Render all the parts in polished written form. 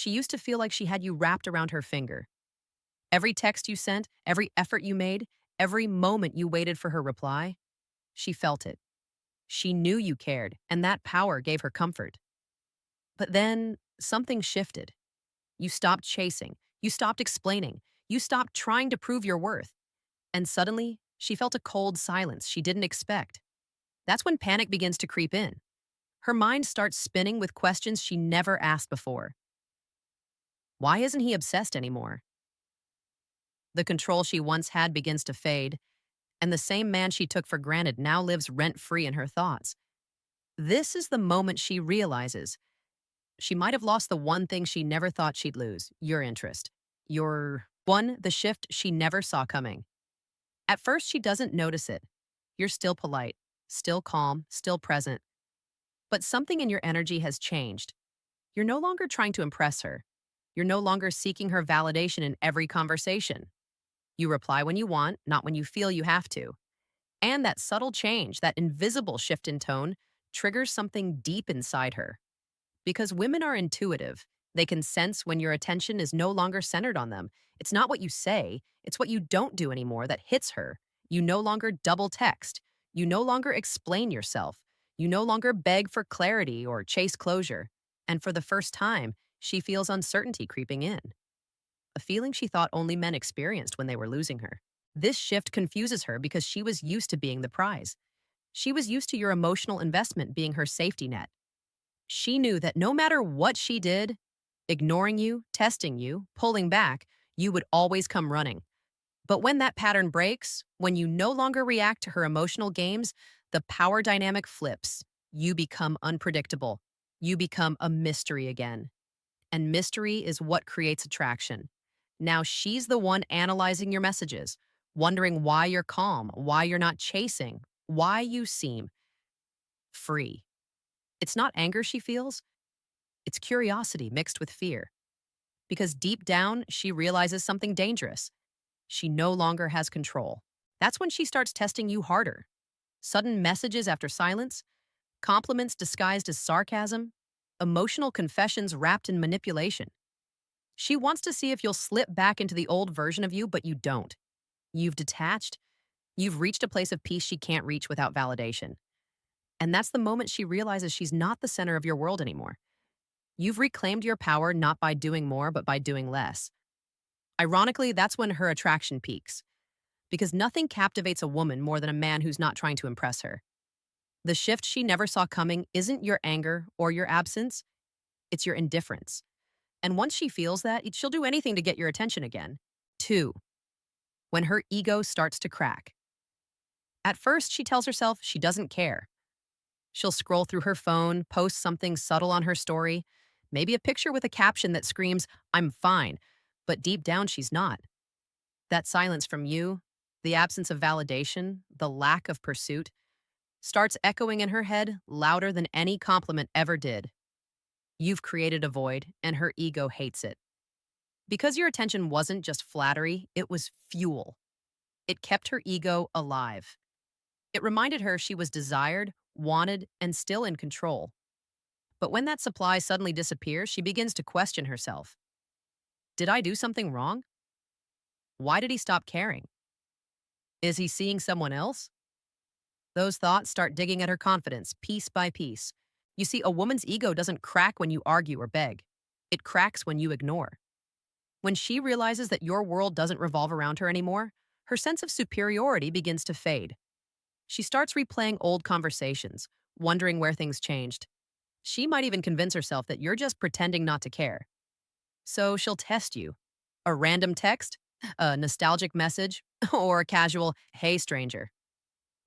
She used to feel like she had you wrapped around her finger. Every text you sent, every effort you made, every moment you waited for her reply, she felt it. She knew you cared, and that power gave her comfort. But then something shifted. You stopped chasing. You stopped explaining. You stopped trying to prove your worth. And suddenly, she felt a cold silence she didn't expect. That's when panic begins to creep in. Her mind starts spinning with questions she never asked before. Why isn't he obsessed anymore? The control she once had begins to fade, and the same man she took for granted now lives rent-free in her thoughts. This is the moment she realizes she might have lost the one thing she never thought she'd lose: your interest. The shift she never saw coming. At first, she doesn't notice it. You're still polite, still calm, still present. But something in your energy has changed. You're no longer trying to impress her. You're no longer seeking her validation in every conversation. You reply when you want, not when you feel you have to. And that subtle change, that invisible shift in tone, triggers something deep inside her. Because women are intuitive, they can sense when your attention is no longer centered on them. It's not what you say, it's what you don't do anymore that hits her. You no longer double text. You no longer explain yourself. You no longer beg for clarity or chase closure. And for the first time, she feels uncertainty creeping in, a feeling she thought only men experienced when they were losing her. This shift confuses her because she was used to being the prize. She was used to your emotional investment being her safety net. She knew that no matter what she did, ignoring you, testing you, pulling back, you would always come running. But when that pattern breaks, when you no longer react to her emotional games, the power dynamic flips. You become unpredictable. You become a mystery again. And mystery is what creates attraction. Now she's the one analyzing your messages, wondering why you're calm, why you're not chasing, why you seem free. It's not anger she feels, it's curiosity mixed with fear. Because deep down, she realizes something dangerous. She no longer has control. That's when she starts testing you harder. Sudden messages after silence, compliments disguised as sarcasm, emotional confessions wrapped in manipulation. She wants to see if you'll slip back into the old version of you, but you don't. You've detached. You've reached a place of peace she can't reach without validation. And that's the moment she realizes she's not the center of your world anymore. You've reclaimed your power not by doing more, but by doing less. Ironically, that's when her attraction peaks, because nothing captivates a woman more than a man who's not trying to impress her. The shift she never saw coming isn't your anger or your absence, it's your indifference. And once she feels that, she'll do anything to get your attention again. 2. When her ego starts to crack. At first, she tells herself she doesn't care. She'll scroll through her phone, post something subtle on her story, maybe a picture with a caption that screams, "I'm fine," but deep down she's not. That silence from you, the absence of validation, the lack of pursuit, starts echoing in her head louder than any compliment ever did. You've created a void, and her ego hates it. Because your attention wasn't just flattery, it was fuel. It kept her ego alive. It reminded her she was desired, wanted, and still in control. But when that supply suddenly disappears, she begins to question herself. Did I do something wrong? Why did he stop caring? Is he seeing someone else? Those thoughts start digging at her confidence, piece by piece. You see, a woman's ego doesn't crack when you argue or beg. It cracks when you ignore. When she realizes that your world doesn't revolve around her anymore, her sense of superiority begins to fade. She starts replaying old conversations, wondering where things changed. She might even convince herself that you're just pretending not to care. So she'll test you. A random text, a nostalgic message, or a casual, "Hey, stranger."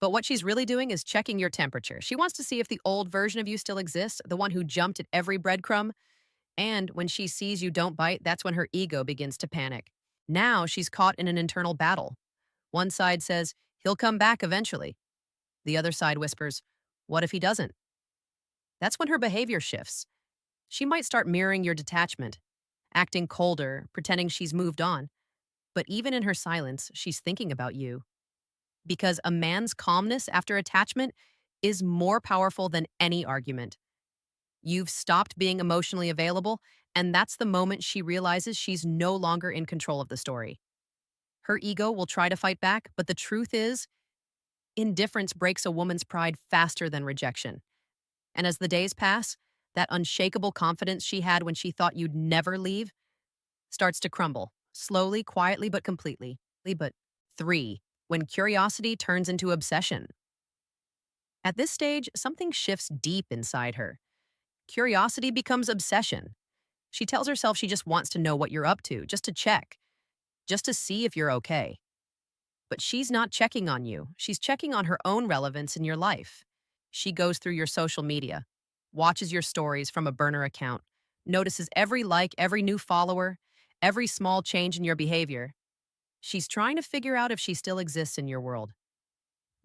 But what she's really doing is checking your temperature. She wants to see if the old version of you still exists, the one who jumped at every breadcrumb. And when she sees you don't bite, that's when her ego begins to panic. Now she's caught in an internal battle. One side says, "He'll come back eventually." The other side whispers, "What if he doesn't?" That's when her behavior shifts. She might start mirroring your detachment, acting colder, pretending she's moved on. But even in her silence, she's thinking about you. Because a man's calmness after attachment is more powerful than any argument. You've stopped being emotionally available, And that's the moment she realizes she's no longer in control of the story. Her ego will try to fight back, but the truth is, indifference breaks a woman's pride faster than rejection. And as the days pass, that unshakable confidence she had when she thought you'd never leave starts to crumble, slowly, quietly, but completely. But three, when curiosity turns into obsession. At this stage, something shifts deep inside her. Curiosity becomes obsession. She tells herself she just wants to know what you're up to, just to check, just to see if you're okay. But she's not checking on you. She's checking on her own relevance in your life. She goes through your social media, watches your stories from a burner account, notices every like, every new follower, every small change in your behavior. She's trying to figure out if she still exists in your world.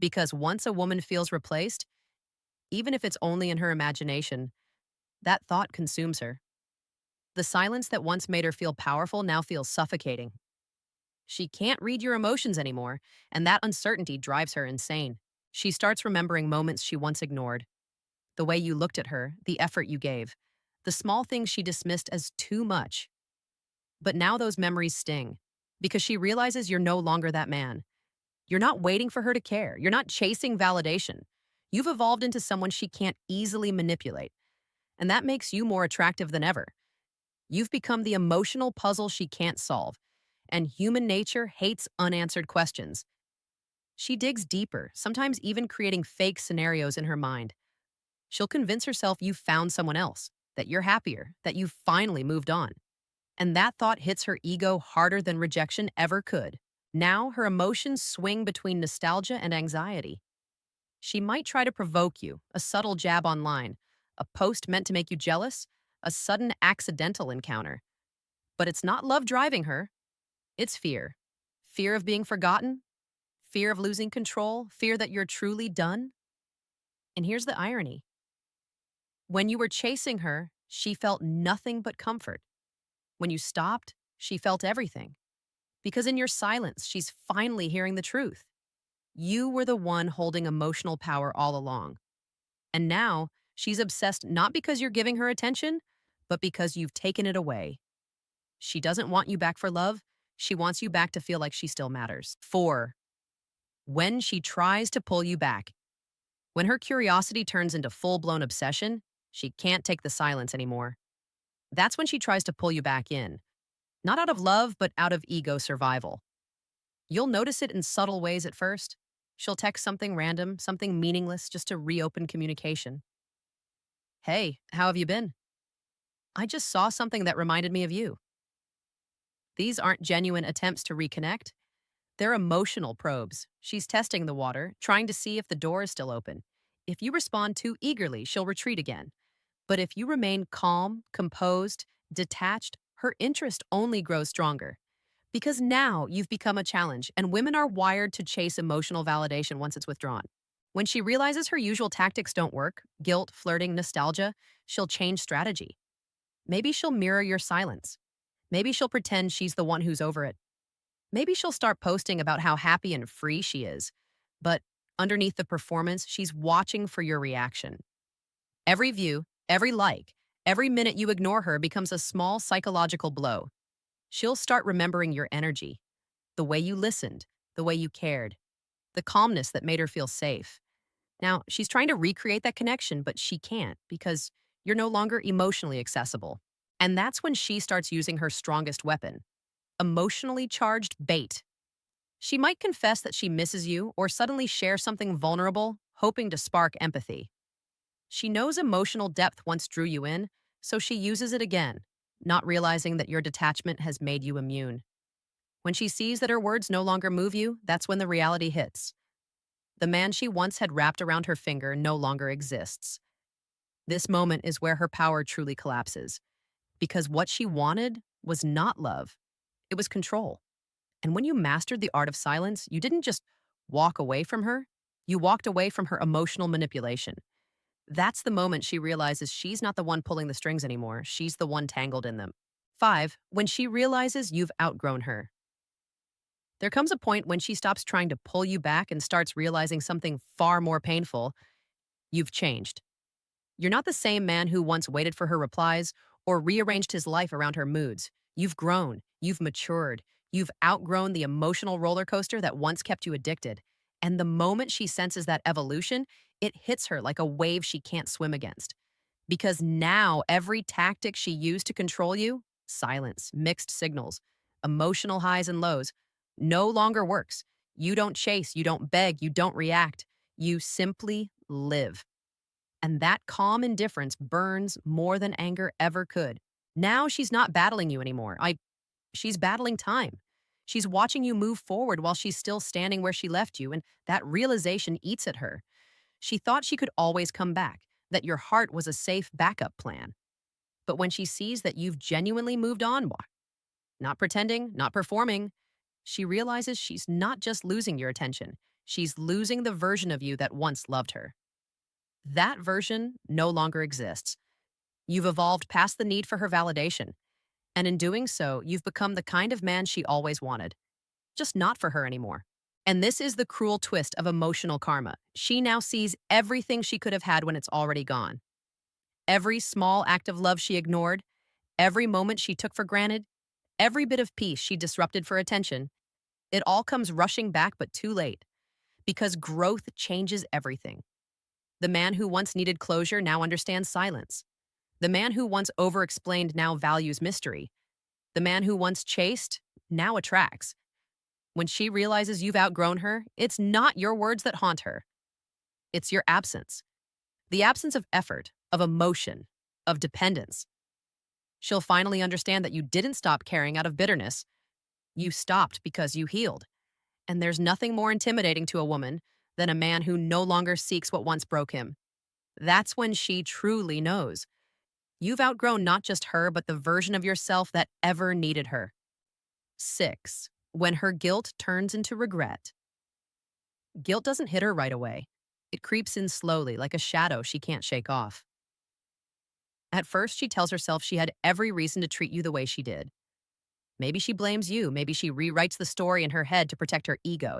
Because once a woman feels replaced, even if it's only in her imagination, that thought consumes her. The silence that once made her feel powerful now feels suffocating. She can't read your emotions anymore, and that uncertainty drives her insane. She starts remembering moments she once ignored, the way you looked at her, the effort you gave, the small things she dismissed as too much. But now those memories sting, because she realizes you're no longer that man. You're not waiting for her to care. You're not chasing validation. You've evolved into someone she can't easily manipulate, and that makes you more attractive than ever. You've become the emotional puzzle she can't solve, and human nature hates unanswered questions. She digs deeper, sometimes even creating fake scenarios in her mind. She'll convince herself you've found someone else, that you're happier, that you've finally moved on. And that thought hits her ego harder than rejection ever could. Now, her emotions swing between nostalgia and anxiety. She might try to provoke you, a subtle jab online, a post meant to make you jealous, a sudden accidental encounter. But it's not love driving her, it's fear. Fear of being forgotten, fear of losing control, fear that you're truly done. And here's the irony. When you were chasing her, she felt nothing but comfort. When you stopped, she felt everything. Because in your silence, she's finally hearing the truth. You were the one holding emotional power all along. And now, she's obsessed not because you're giving her attention, but because you've taken it away. She doesn't want you back for love. She wants you back to feel like she still matters. 4. When she tries to pull you back. When her curiosity turns into full-blown obsession, she can't take the silence anymore. That's when she tries to pull you back in. Not out of love, but out of ego survival. You'll notice it in subtle ways at first. She'll text something random, something meaningless, just to reopen communication. Hey, how have you been? I just saw something that reminded me of you. These aren't genuine attempts to reconnect. They're emotional probes. She's testing the water, trying to see if the door is still open. If you respond too eagerly, she'll retreat again. But if you remain calm, composed, detached, her interest only grows stronger. Because now you've become a challenge, and women are wired to chase emotional validation once it's withdrawn. When she realizes her usual tactics don't work, guilt, flirting, nostalgia, she'll change strategy. Maybe she'll mirror your silence. Maybe she'll pretend she's the one who's over it. Maybe she'll start posting about how happy and free she is. But underneath the performance, she's watching for your reaction. Every view, every like, every minute you ignore her becomes a small psychological blow. She'll start remembering your energy, the way you listened, the way you cared, the calmness that made her feel safe. Now, she's trying to recreate that connection, but she can't because you're no longer emotionally accessible. And that's when she starts using her strongest weapon, emotionally charged bait. She might confess that she misses you or suddenly share something vulnerable, hoping to spark empathy. She knows emotional depth once drew you in, so she uses it again, not realizing that your detachment has made you immune. When she sees that her words no longer move you, that's when the reality hits. The man she once had wrapped around her finger no longer exists. This moment is where her power truly collapses, because what she wanted was not love, it was control. And when you mastered the art of silence, you didn't just walk away from her, you walked away from her emotional manipulation. That's the moment she realizes she's not the one pulling the strings anymore, she's the one tangled in them. 5. When she realizes you've outgrown her. There comes a point when she stops trying to pull you back and starts realizing something far more painful. You've changed. You're not the same man who once waited for her replies or rearranged his life around her moods. You've grown, you've matured, you've outgrown the emotional roller coaster that once kept you addicted. And the moment she senses that evolution, it hits her like a wave she can't swim against. Because now every tactic she used to control you, silence, mixed signals, emotional highs and lows, no longer works. You don't chase, you don't beg, you don't react. You simply live. And that calm indifference burns more than anger ever could. Now she's not battling you anymore. She's battling time. She's watching you move forward while she's still standing where she left you, and that realization eats at her. She thought she could always come back, that your heart was a safe backup plan. But when she sees that you've genuinely moved on, not pretending, not performing, she realizes she's not just losing your attention, she's losing the version of you that once loved her. That version no longer exists. You've evolved past the need for her validation, and in doing so, you've become the kind of man she always wanted, just not for her anymore. And this is the cruel twist of emotional karma. She now sees everything she could have had when it's already gone. Every small act of love she ignored, every moment she took for granted, every bit of peace she disrupted for attention, it all comes rushing back, but too late, because growth changes everything. The man who once needed closure now understands silence. The man who once over-explained now values mystery. The man who once chased now attracts. When she realizes you've outgrown her, it's not your words that haunt her. It's your absence. The absence of effort, of emotion, of dependence. She'll finally understand that you didn't stop caring out of bitterness. You stopped because you healed. And there's nothing more intimidating to a woman than a man who no longer seeks what once broke him. That's when she truly knows. You've outgrown not just her, but the version of yourself that ever needed her. 6. When her guilt turns into regret. Guilt doesn't hit her right away. It creeps in slowly, like a shadow she can't shake off. At first, she tells herself she had every reason to treat you the way she did. Maybe she blames you. Maybe she rewrites the story in her head to protect her ego.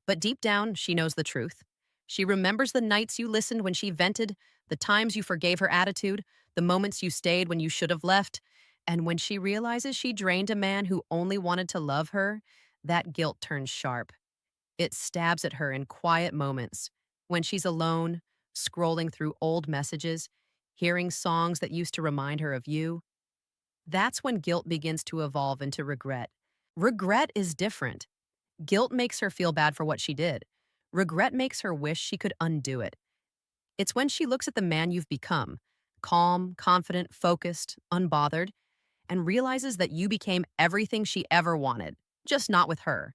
But deep down, she knows the truth. She remembers the nights you listened when she vented, the times you forgave her attitude, the moments you stayed when you should have left. And when she realizes she drained a man who only wanted to love her, that guilt turns sharp. It stabs at her in quiet moments, when she's alone, scrolling through old messages, hearing songs that used to remind her of you. That's when guilt begins to evolve into regret. Regret is different. Guilt makes her feel bad for what she did. Regret makes her wish she could undo it. It's when she looks at the man you've become, calm, confident, focused, unbothered, and realizes that you became everything she ever wanted, just not with her.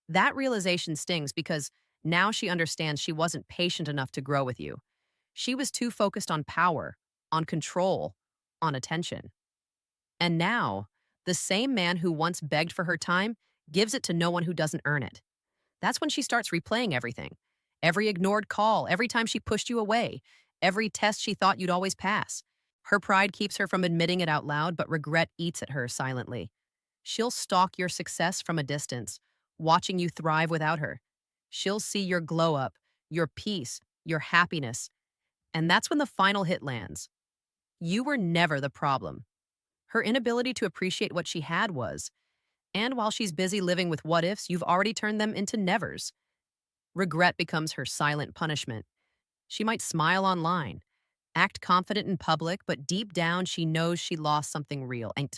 That realization stings because now she understands she wasn't patient enough to grow with you. She was too focused on power, on control, on attention. And now, the same man who once begged for her time gives it to no one who doesn't earn it. That's when she starts replaying everything. Every ignored call, every time she pushed you away, every test she thought you'd always pass. Her pride keeps her from admitting it out loud, but regret eats at her silently. She'll stalk your success from a distance, watching you thrive without her. She'll see your glow up, your peace, your happiness. And that's when the final hit lands. You were never the problem. Her inability to appreciate what she had was. And while she's busy living with what ifs, you've already turned them into nevers. Regret becomes her silent punishment. She might smile online, act confident in public, but deep down she knows she lost something real. And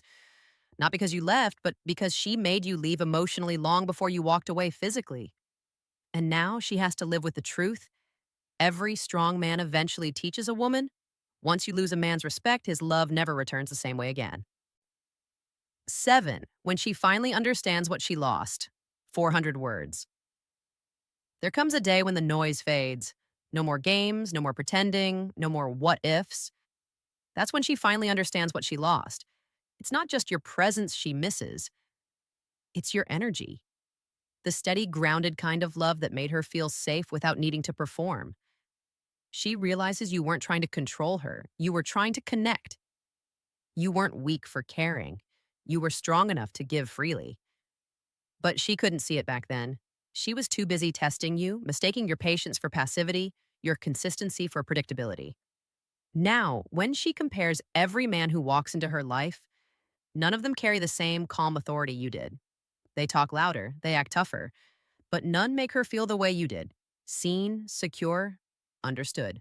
not because you left, but because she made you leave emotionally long before you walked away physically. And now she has to live with the truth. Every strong man eventually teaches a woman, once you lose a man's respect, his love never returns the same way again. 7. When she finally understands what she lost. 400 words. There comes a day when the noise fades. No more games, no more pretending, no more what ifs. That's when she finally understands what she lost. It's not just your presence she misses, it's your energy. The steady, grounded kind of love that made her feel safe without needing to perform. She realizes you weren't trying to control her, you were trying to connect. You weren't weak for caring. You were strong enough to give freely. But she couldn't see it back then. She was too busy testing you, mistaking your patience for passivity, your consistency for predictability. Now, when she compares every man who walks into her life, none of them carry the same calm authority you did. They talk louder, they act tougher, but none make her feel the way you did: seen, secure, understood.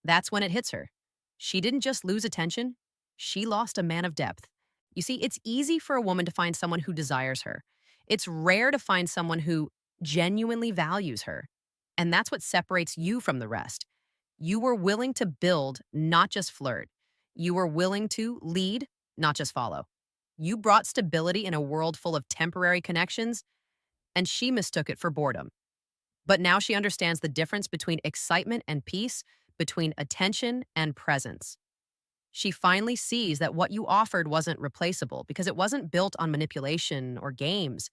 That's when it hits her. She didn't just lose attention, she lost a man of depth. You see, it's easy for a woman to find someone who desires her. It's rare to find someone who genuinely values her. And that's what separates you from the rest. You were willing to build, not just flirt. You were willing to lead, not just follow. You brought stability in a world full of temporary connections, and she mistook it for boredom. But now she understands the difference between excitement and peace, between attention and presence. She finally sees that what you offered wasn't replaceable because it wasn't built on manipulation or games.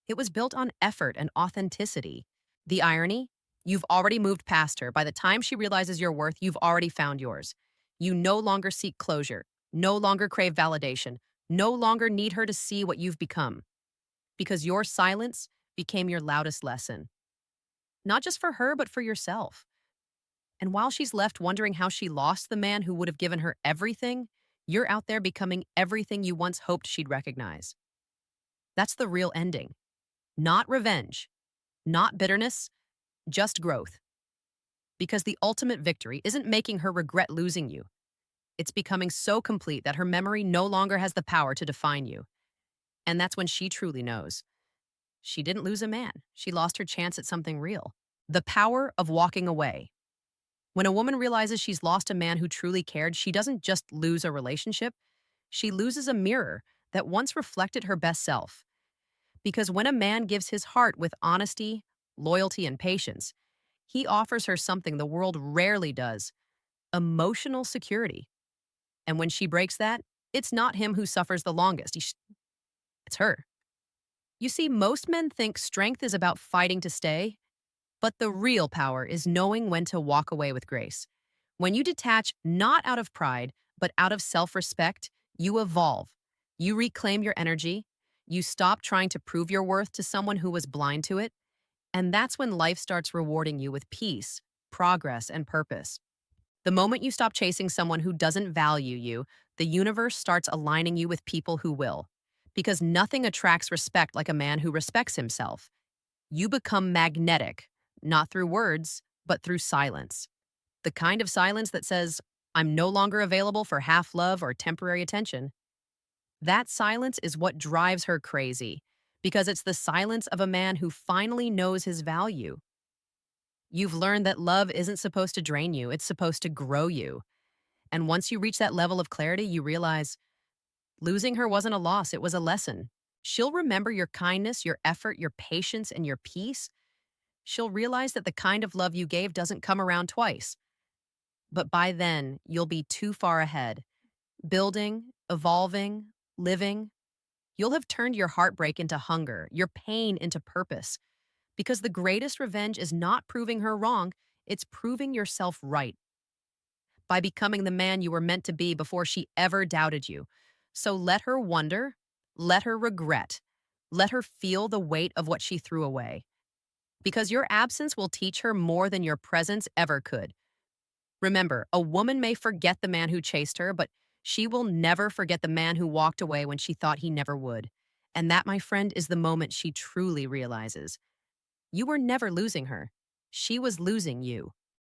It was built on effort and authenticity. The irony? You've already moved past her. By the time she realizes your worth, you've already found yours. You no longer seek closure, no longer crave validation, no longer need her to see what you've become, because your silence became your loudest lesson, not just for her, but for yourself. And while she's left wondering how she lost the man who would have given her everything, you're out there becoming everything you once hoped she'd recognize. That's the real ending. Not revenge, not bitterness, just growth. Because the ultimate victory isn't making her regret losing you. It's becoming so complete that her memory no longer has the power to define you. And that's when she truly knows. She didn't lose a man. She lost her chance at something real. The power of walking away. When a woman realizes she's lost a man who truly cared, she doesn't just lose a relationship, she loses a mirror that once reflected her best self. Because when a man gives his heart with honesty, loyalty, and patience, he offers her something the world rarely does: emotional security. And when she breaks that, it's not him who suffers the longest, it's her. You see, most men think strength is about fighting to stay, but the real power is knowing when to walk away with grace. When you detach not out of pride, but out of self respect, you evolve. You reclaim your energy. You stop trying to prove your worth to someone who was blind to it. And that's when life starts rewarding you with peace, progress, and purpose. The moment you stop chasing someone who doesn't value you, the universe starts aligning you with people who will. Because nothing attracts respect like a man who respects himself. You become magnetic, not through words, but through silence. The kind of silence that says, I'm no longer available for half love or temporary attention. That silence is what drives her crazy, because it's the silence of a man who finally knows his value. You've learned that love isn't supposed to drain you, it's supposed to grow you. And once you reach that level of clarity, you realize losing her wasn't a loss, it was a lesson. She'll remember your kindness, your effort, your patience, and your peace. She'll realize that the kind of love you gave doesn't come around twice. But by then, you'll be too far ahead, building, evolving, living. You'll have turned your heartbreak into hunger, your pain into purpose. Because the greatest revenge is not proving her wrong, it's proving yourself right by becoming the man you were meant to be before she ever doubted you. So let her wonder, let her regret, let her feel the weight of what she threw away. Because your absence will teach her more than your presence ever could. Remember, a woman may forget the man who chased her, but she will never forget the man who walked away when she thought he never would. And that, my friend, is the moment she truly realizes. You were never losing her. She was losing you.